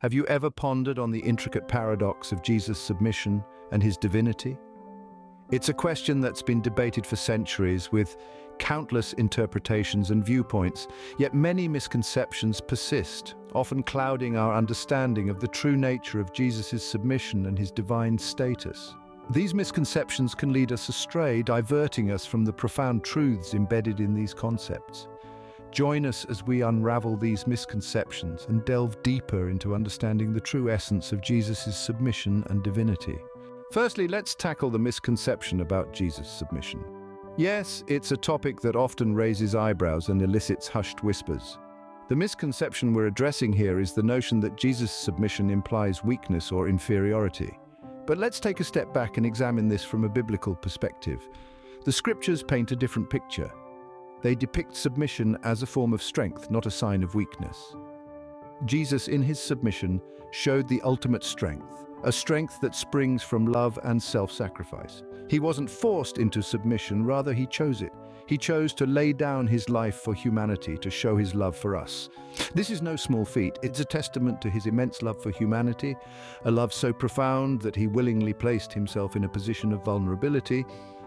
Have you ever pondered on the intricate paradox of Jesus' submission and his divinity? It's a question that's been debated for centuries with countless interpretations and viewpoints, yet many misconceptions persist, often clouding our understanding of the true nature of Jesus' submission and his divine status. These misconceptions can lead us astray, diverting us from the profound truths embedded in these concepts. Join us as we unravel these misconceptions and delve deeper into understanding the true essence of Jesus' submission and divinity. Firstly, let's tackle the misconception about Jesus' submission. Yes, it's a topic that often raises eyebrows and elicits hushed whispers. The misconception we're addressing here is the notion that Jesus' submission implies weakness or inferiority. But let's take a step back and examine this from a biblical perspective. The scriptures paint a different picture. They depict submission as a form of strength, not a sign of weakness. Jesus, in his submission, showed the ultimate strength, a strength that springs from love and self-sacrifice. He wasn't forced into submission, rather he chose it. He chose to lay down his life for humanity, to show his love for us. This is no small feat. It's a testament to his immense love for humanity, a love so profound that he willingly placed himself in a position of vulnerability.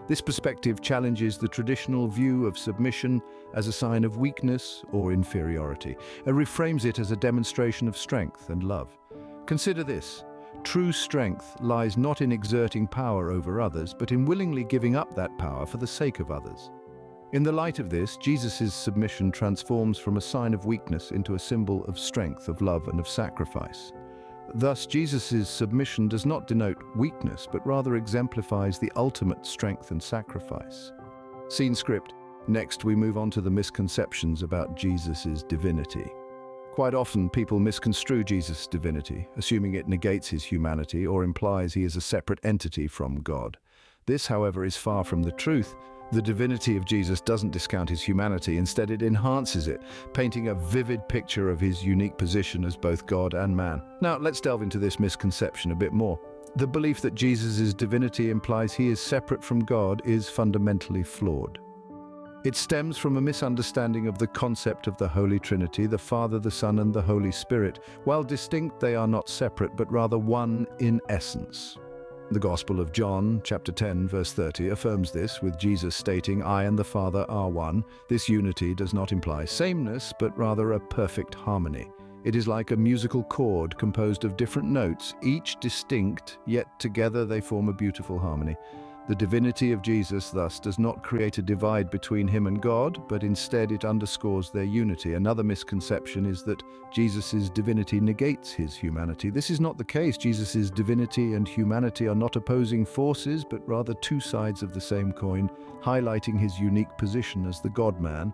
This perspective challenges the traditional view of submission as a sign of weakness or inferiority. It reframes it as a demonstration of strength and love. Consider this. True strength lies not in exerting power over others, but in willingly giving up that power for the sake of others. In the light of this, Jesus' submission transforms from a sign of weakness into a symbol of strength, of love, and of sacrifice. Thus, Jesus' submission does not denote weakness, but rather exemplifies the ultimate strength and sacrifice. Scene script. Next, we move on to the misconceptions about Jesus' divinity. Quite often, people misconstrue Jesus' divinity, assuming it negates his humanity or implies he is a separate entity from God. This, however, is far from the truth. The divinity of Jesus doesn't discount his humanity, instead it enhances it, painting a vivid picture of his unique position as both God and man. Now, let's delve into this misconception a bit more. The belief that Jesus' divinity implies he is separate from God is fundamentally flawed. It stems from a misunderstanding of the concept of the Holy Trinity, the Father, the Son, and the Holy Spirit. While distinct, they are not separate, but rather one in essence. The Gospel of John, chapter 10, verse 30, affirms this, with Jesus stating, "I and the Father are one." This unity does not imply sameness, but rather a perfect harmony. It is like a musical chord composed of different notes, each distinct, yet together they form a beautiful harmony. The divinity of Jesus, thus, does not create a divide between him and God, but instead it underscores their unity. Another misconception is that Jesus' divinity negates his humanity. This is not the case. Jesus' divinity and humanity are not opposing forces, but rather two sides of the same coin, highlighting his unique position as the God-man.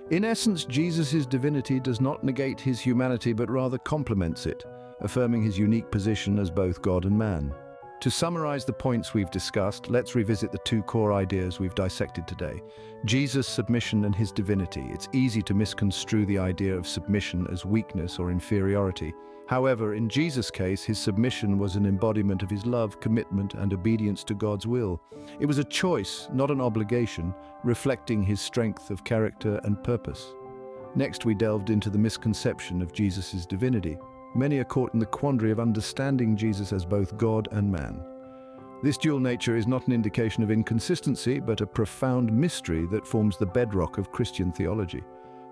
In essence, Jesus' divinity does not negate his humanity, but rather complements it, affirming his unique position as both God and man. To summarize the points we've discussed, let's revisit the two core ideas we've dissected today. Jesus' submission and his divinity. It's easy to misconstrue the idea of submission as weakness or inferiority. However, in Jesus' case, his submission was an embodiment of his love, commitment, and obedience to God's will. It was a choice, not an obligation, reflecting his strength of character and purpose. Next, we delved into the misconception of Jesus' divinity. Many are caught in the quandary of understanding Jesus as both God and man. This dual nature is not an indication of inconsistency, but a profound mystery that forms the bedrock of Christian theology.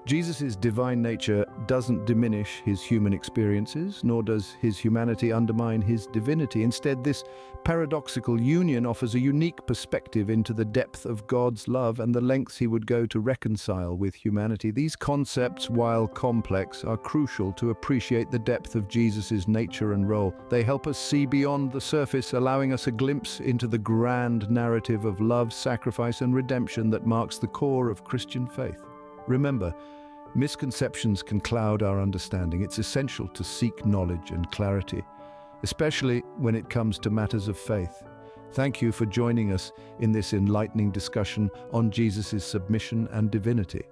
Jesus' divine nature doesn't diminish his human experiences, nor does his humanity undermine his divinity. Instead, this paradoxical union offers a unique perspective into the depth of God's love and the lengths he would go to reconcile with humanity. These concepts, while complex, are crucial to appreciate the depth of Jesus' nature and role. They help us see beyond the surface, allowing us a glimpse into the grand narrative of love, sacrifice, and redemption that marks the core of Christian faith. Remember, misconceptions can cloud our understanding. It's essential to seek knowledge and clarity, especially when it comes to matters of faith. Thank you for joining us in this enlightening discussion on Jesus' submission and divinity.